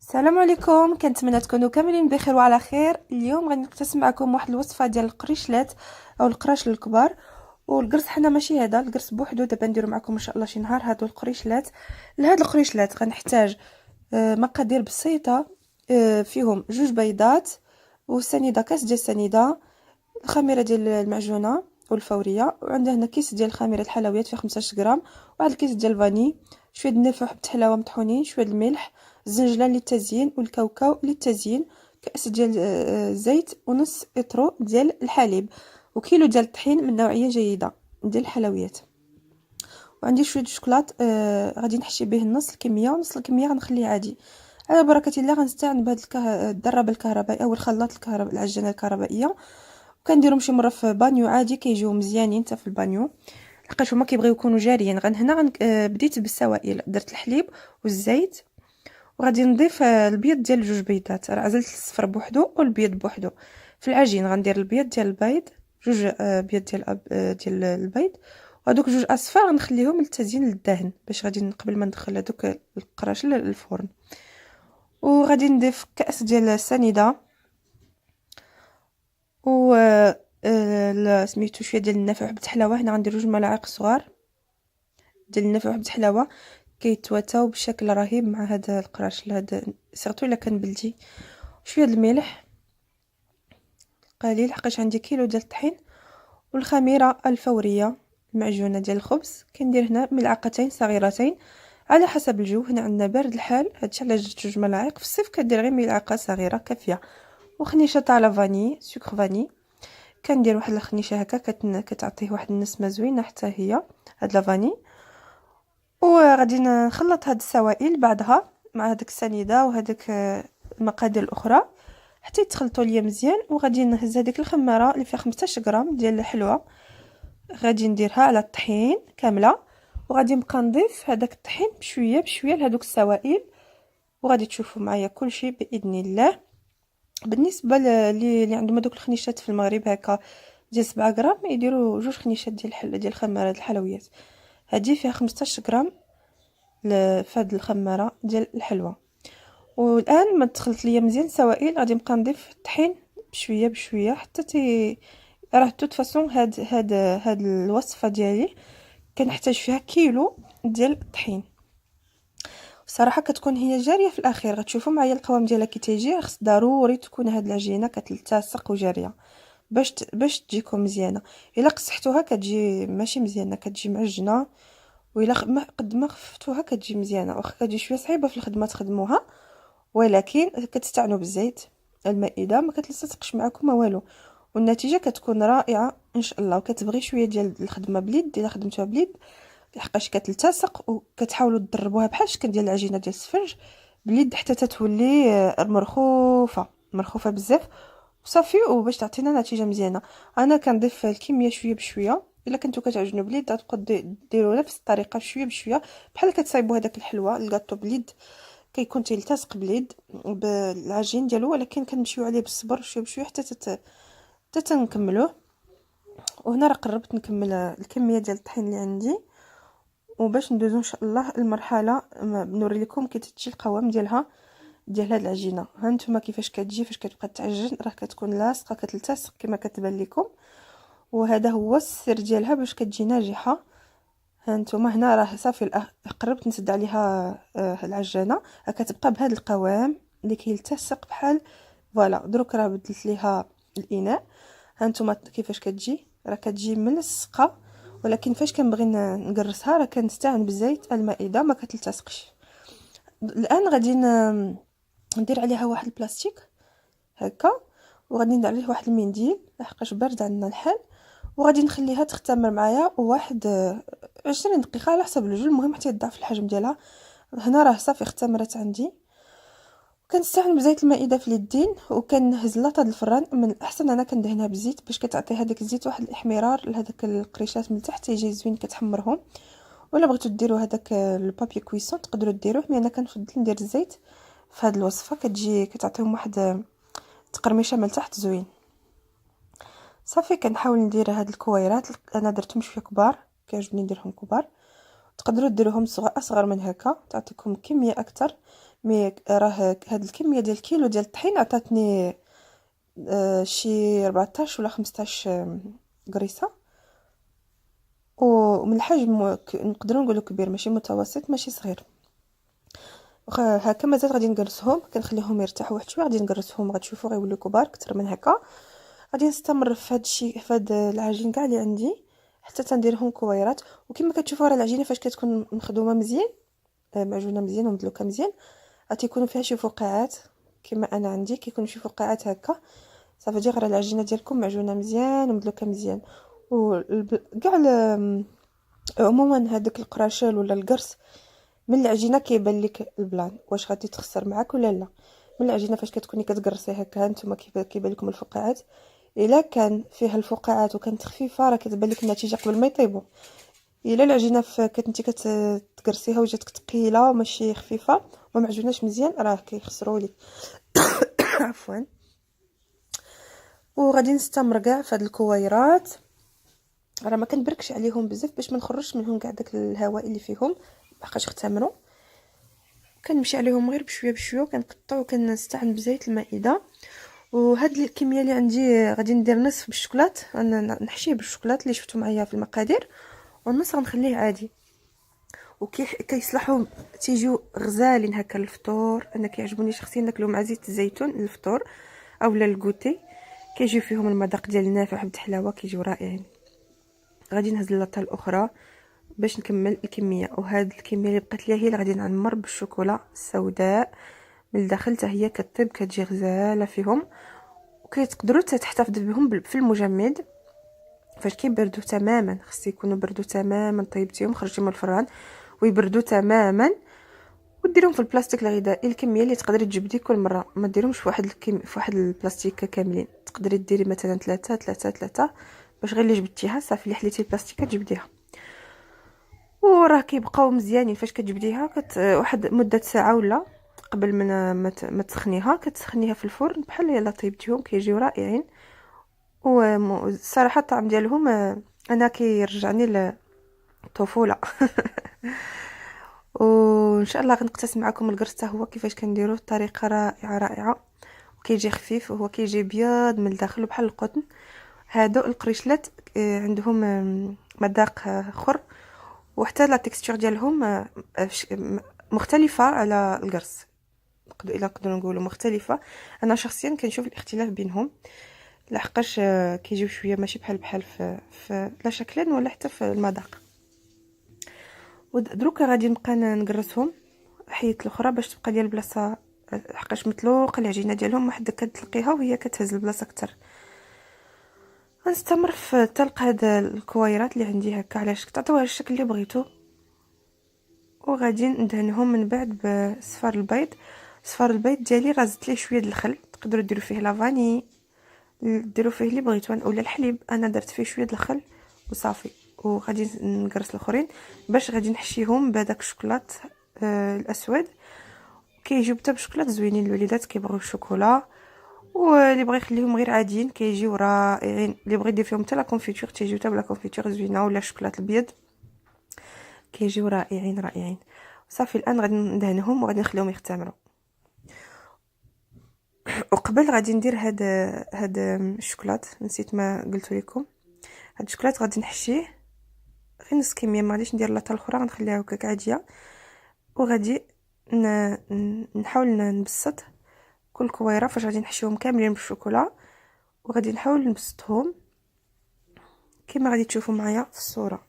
السلام عليكم، كنتمنى تكونوا كاملين بخير وعلى خير. اليوم غادي نقتسم معكم واحد الوصفه ديال القريشلات او القراش للكبار. والقرص حنا ماشي هذا القرص بوحدو، دابا نديرو معكم ان شاء الله شي نهار هادو القريشلات. لهاد القريشلات غنحتاج مقادير بسيطه. فيهم جوج بيضات وسنيده، كاس ديال السنيده، الخميره ديال المعجونه والفوريه، وعندنا هنا كيس ديال خميره الحلويات فيه 15 غرام، واحد الكيس ديال الفاني، شويه د النشا وحبه حلاوه مطحونين، شويه د الملح، الزنجلان للتزيين والكاوكاو للتزيين، كاس ديال الزيت، ونص اطرو ديال الحليب، وكيلو ديال الطحين من نوعيه جيده ديال الحلويات. وعندي شويه الشوكولات غادي نحشي به نص الكميه، ونص الكميه غنخليه عادي. على بركه الله غنستعن بهذا الدراب الكهربائي او الخلاط الكهربائي، العجينه الكهربائيه. وكنديرهم شي مره في بانيو عادي كيجيو مزيانين حتى في البانيو، لقيت هما كيبغيو يكونوا جاريين. هنا بديت بالسوائل، درت الحليب والزيت، وغادي نضيف البيض ديال جوج بيضات، راه عزلت الصفر بوحدو والبيض بوحدو. في العجين غندير البيض ديال البيض، جوج بيض ديال البيض، وهذوك جوج اصفار غنخليهم للتزيين للدهن، باش غادي قبل ما ندخل هذوك القراش للفرن. وغادي نضيف كاس ديال السنيده، و سميتو شويه ديال النافع وحبه حلاوه. هنا غندير جوج ملاعق صغار ديال النافع وحبه حلاوه، كيتواتاو بشكل رهيب مع هذا القراش، هذا سيرتو الا كان بلدي. شويه الملح قليل حقاش عندي كيلو ديال الطحين، والخميره الفوريه المعجونه ديال الخبز كندير هنا ملعقتين صغيرتين على حسب الجو. هنا عندنا بارد الحال، هادشي علاش جوج ملاعق. في الصيف كدير غير ملعقه صغيره كافيه. وخنيشه تاع لا فاني، سكر فاني، كندير واحد الخنيشه هكا كتعطيه واحد النسمه زوينه حتى هي هاد لا فاني. وغادي نخلط هاد السوائل بعدها مع هذيك السنيده وهذيك المقادير الاخرى حتى يتخلطوا ليا مزيان. وغادي نهز هذيك الخماره اللي فيها 15 غرام ديال الحلوى، غادي نديرها على الطحين كامله، وغادي نبقى نضيف هذاك الطحين بشويه بشويه لهذوك السوائل، وغادي تشوفوا معايا كلشي باذن الله. بالنسبه اللي عندهم هذوك الخنيشات في المغرب هكا ديال 7 غرام، يديروا جوج خنيشات ديال خماره الحلويات. هذه فيها 15 غرام لفهاد الخماره ديال الحلوى. والان ما دخلت ليا مزيان السوائل، غادي نبقى نضيف الطحين بشويه بشويه حتى راه توت فاصون. هاد الوصفه ديالي كنحتاج فيها كيلو ديال الطحين. صراحه كتكون هي جاريه في الاخير، غتشوفوا معايا القوام ديالها كي تيجي. خص ضروري تكون هاد العجينه كتلتصق وجاريه باش تجيكم مزيانه. الا قصحتوها كتجي ماشي مزيانه، كتجي معجنه. وإلا ما قد ما خفتوها كتجي مزيانه، واخا كتجي شويه صعيبه في الخدمه تخدموها، ولكن كتستعنوا بالزيت. المائده ما كتلصقش معكم ما والو، والنتيجه كتكون رائعه ان شاء الله. وكتبغي شويه ديال الخدمه بليد، الا خدمتوها بليد لحقاش كتلتصق. وكتحاولوا تدربوها بحال الشكل ديال العجينه ديال السفنج بليد حتى تتولي مرخوفه بزاف وصافي. وباش تعطينا نتيجه مزيانه انا كنضيف الكميه شويه بشويه. الا كنتو كتعجنوا بليد غتبقاو ديروا نفس الطريقه شويه بشويه، بحال كتصايبوا هذاك الحلوى الكاطو بليد كيكون تيلتصق بليد بالعجين ديالو، ولكن كنمشيو عليه بالصبر شويه بشويه حتى تنكملوه. وهنا راه قربت نكمل الكميه ديال الطحين اللي عندي، وباش ندوزو ان شاء الله المرحله نوري لكم كي تجي القوام ديال هاد العجينه. ها نتوما كيفاش كتجي، فاش كتبقى تعجن راه كتكون لاصقه كتلتصق كما كتبان لكم. وهذا هو السر ديالها باش كتجي ناجحه. ها نتوما هنا راه صافي قربت نسد عليها العجانه، كتبقى بهذا القوام اللي كيلتصق بحال فوالا. دروك راه بدلت ليها الاناء. ها نتوما كيفاش كتجي، راه كتجي ملصقه، ولكن فاش كنبغي نقرصها راه كنستعن بالزيت المائده ما كتلتصقش. الان غادي ندير عليها واحد البلاستيك هكا، وغادي ندير عليه واحد المنديل لحقاش بارد عندنا الحال، وغادي نخليها تختمر معايا واحد 20 دقيقه على حسب الجو، المهم حتى يضاعف الحجم ديالها. هنا راه صافي اختمرت عندي. كنستعمل بزيت المائده في اليدين، وكنهز لاطه الفران. من الاحسن انا كندهنها بالزيت باش كتعطي هذاك الزيت واحد الاحمرار لهذاك القريشات من تحت يجي زوين كتحمرهم. ولا بغيتو ديروا هذاك البابي كويسون تقدروا ديروه، مي انا كنفضل ندير الزيت في هذه الوصفه، كتعطيهم واحد تقرميشه من تحت زوين. صافي كنحاول ندير هاد الكويرات، انا درتهم شويه كبار كيعجبني نديرهم كبار. تقدروا ديروهم اصغر من هكا تعطيكم كميه اكثر، مي راه هاد الكميه ديال الكيلو ديال الطحين عطاتني شي 14 ولا 15 قريصه. ومن الحجم نقدروا نقولوا كبير، ماشي متوسط ماشي صغير. هكا مازال غادي نقرصهم، كنخليهم يرتاحوا واحد شويه، غادي نقرصهم غتشوفوا غيوليو كبار اكثر من هكا. غادي نستمر في هذا الشيء، في هذا العجين كاع اللي عندي حتى تنديرهم كويرات. وكما كتشوفوا راه العجينه فاش كتكون مخدومه مزيان، معجونه مزيان ومدلوكه مزيان، غتيكونوا فيها شي فقاعات كما انا عندي، كيكونوا شي فقاعات هكا. صافي دي غير العجينه ديالكم معجونه مزيان ومدلوكه مزيان. وكاع عموما هذاك القراشل ولا القرص من العجينه كيبان لك البلان واش غادي تخسر معاك ولا لا. من العجينه فاش كتكوني كتقرصي هكا نتوما كيبان لكم الفقاعات. الا كان فيها الفقاعات وكانت خفيفه راه كتبان لك النتيجه قبل ما يطيبوا. الا العجينه كنتي كتقرصيها وجاتك ثقيله وماشي خفيفه وما معجوناش مزيان راه كيخسروا لك. عفوا. وغادي نستمر كاع في هاد الكويرات، راه ما كنبركش عليهم بزاف باش ما نخرجش منهم كاع داك الهواء اللي فيهم باقاش اختمروا. كنمشي عليهم غير بشويه بشويه، وكنقطع وكنستعن بزيت المائده. وهاد الكميه اللي عندي غادي ندير نصف بالشوكولات، انا نحشيه بالشوكولات اللي شفتوا معايا في المقادير، والنص غنخليه عادي. كيصلحوا تيجيو غزالين هكا للفطور. انا كيعجبوني شخصيا ناكلو مع زيت الزيتون للفطور اولا الكوتي، كيجيو فيهم المذاق ديال النافع بالحلاوه، كيجيو رائعين. غادي نهز اللاطه الاخرى باش نكمل الكميه. وهاد الكميه اللي بقات ليا هي اللي غادي نعمر بالشوكولا السوداء من الداخل، حتى هي كطيب كتجي غزاله فيهم. وكتقدروا تحتفظ بهم في المجمد فاش كيبردوا تماما، خص يكونوا بردوا تماما، طيبتيهم خرجتيهم من الفران ويبردوا تماما، وديرهم في البلاستيك الغذائي الكميه اللي تقدري تجبدي كل مره. ما ديرهمش في واحد البلاستيك كاملين، تقدري ديري مثلا 3 باش غير اللي جبدتيها صافي اللي حليتي البلاستيك تجبديها. وراه كيبقاو مزيانين فاش كتجبديها واحد مده ساعه ولا قبل ما تسخنيها، كتسخنيها في الفرن بحال يلا طيبتيهم كيجيو رائعين. والصراحه الطعم ديالهم انا كيرجعني للطفوله. وان شاء الله غنقتسم معكم القرص حتى هو كيفاش كنديروه بطريقه رائعه رائعه، وكيجي خفيف وهو كيجي بيض من الداخل بحال القطن. هادو القريشلات عندهم مذاق اخر، وحتى لا تكستور ديالهم مختلفه على القرص، نقدروا نقولوا مختلفه. انا شخصيا كنشوف الاختلاف بينهم لحقاش كيجيو شويه ماشي بحال في لا شكلا ولا حتى في المذاق. ودروكا غادي نبقى نقرصهم حيت الاخرى باش تبقى ديال البلاصه، حقاش مطلوق العجينه ديالهم وحده كتلقيها وهي كتهز البلاصه اكثر. غنستمر في تلق هاد الكويرات اللي عندي هكا علاش تعطيوها الشكل اللي بغيتو. وغادي ندهنهم من بعد بصفار البيض. صفار البيض ديالي راه زدت ليه شويه د الخل، تقدروا ديروا فيه لافاني، ديروا فيه اللي بغيتو اولا الحليب. انا درت فيه شويه د الخل وصافي. وغادي نقرص الاخرين باش غادي نحشيهم بهذاك الشوكولات الاسود. كيجيو حتى بشوكولات زوينين، الوليدات كيبغيو الشوكولا، واللي بغى يخليهم غير عاديين كيجيو رائعين. اللي بغى يدير فيهم حتى لا كونفيتور تيجيو حتى بلا كونفيتور زوينه، ولا الشوكولات الابيض كيجيو رائعين رائعين. صافي الان غادي ندهنهم وغادي نخليهم يختمروا. وقبل غادي ندير هاد الشوكولات، نسيت ما قلت لكم. هاد الشوكولات غادي نحشيه غير نص كميه، ما غاديش ندير لاطه الاخرى، غنخليها هكاك عاديه. وغادي نحاول نبسط كل كويره فاش غادي نحشيهم كاملين بالشوكولا، وغادي نحاول نبسطهم كما غادي تشوفوا معايا في الصوره.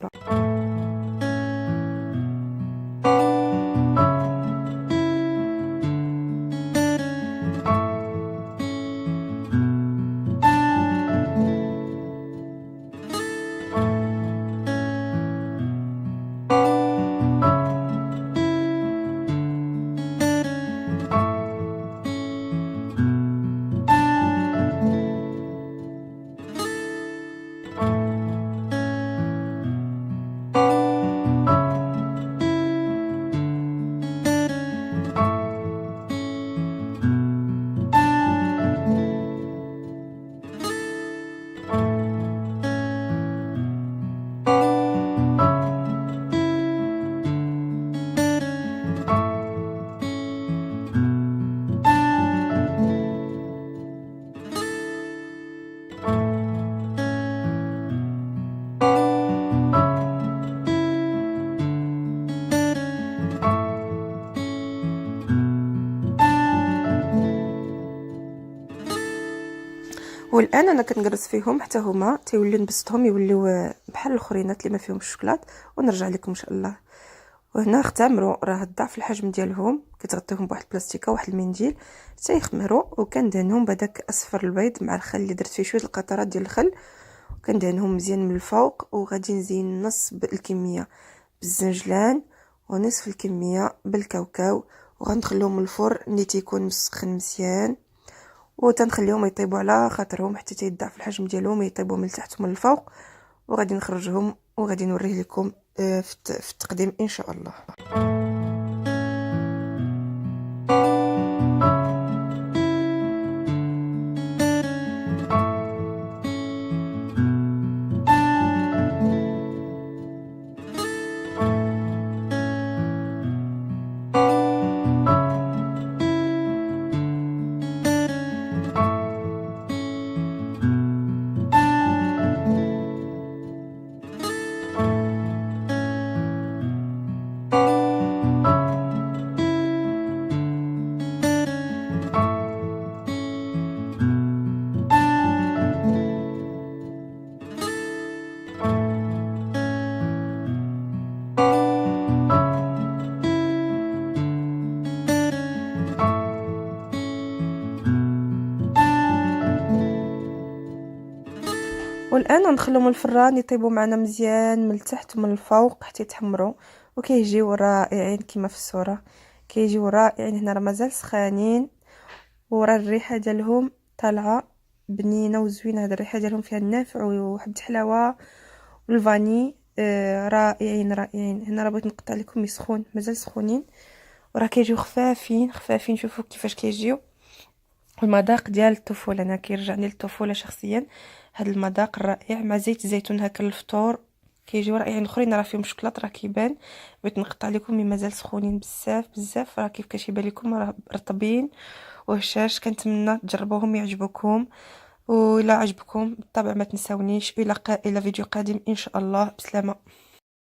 والان انا كنقرص فيهم حتى هما تيوليو نبسطهم يوليو بحال الاخرينات اللي ما فيهم الشوكولات، ونرجع لكم ان شاء الله. وهنا اختمروا راه ضعف الحجم ديالهم، كتغطيهم بواحد البلاستيكه واحد المنديل حتى يخمروا، وكندهنهم بهذاك اصفر البيض مع الخل اللي درت فيه شويه القطرات ديال الخل، وكندهنهم مزيان من الفوق. وغادي نزين نص بالكميه بالزنجلان ونصف الكميه بالكاوكاو، وغندخلهم الفرن اللي تيكون مسخن مزيان، وتنخليهم يطيبوا على خاطرهم حتى تيضاعف الحجم ديالهم، يطيبوا من التحت ومن الفوق. وغادي نخرجهم وغادي نوريه لكم في التقديم ان شاء الله. والان ندخلهم الفران يطيبوا معنا مزيان من التحت ومن الفوق حتى يتحمروا، وكيجيو رائعين كما في الصوره. كيجيو رائعين. هنا راه مازال سخانين، ورا الريحه ديالهم طالعه بنينه وزوينه. هذه الريحه ديالهم فيها النافع وحبه حلاوه والفاني. رائعين رائعين. هنا راه بغيت نقطع لكم يسخون، مازال سخونين، وراه كيجيو خفافين خفافين. شوفوا كيفاش كيجيو. المذاق ديال الطفوله، انا كيرجعني للطفوله شخصيا هذا المذاق الرائع مع زيت الزيتون هكا للفطور. كيجيو رائعين. الاخرين راه فيهم شوكولاط راه كيبان، بغيت نقطع لكم مي مازال سخونين بزاف بزاف. راه كيف كيبان لكم راه رطبين وهشاش. كنتمنى تجربوهم يعجبوكم، وإلا عجبكم بالطبع ما تنساونيش. الى فيديو قادم ان شاء الله. بسلامه.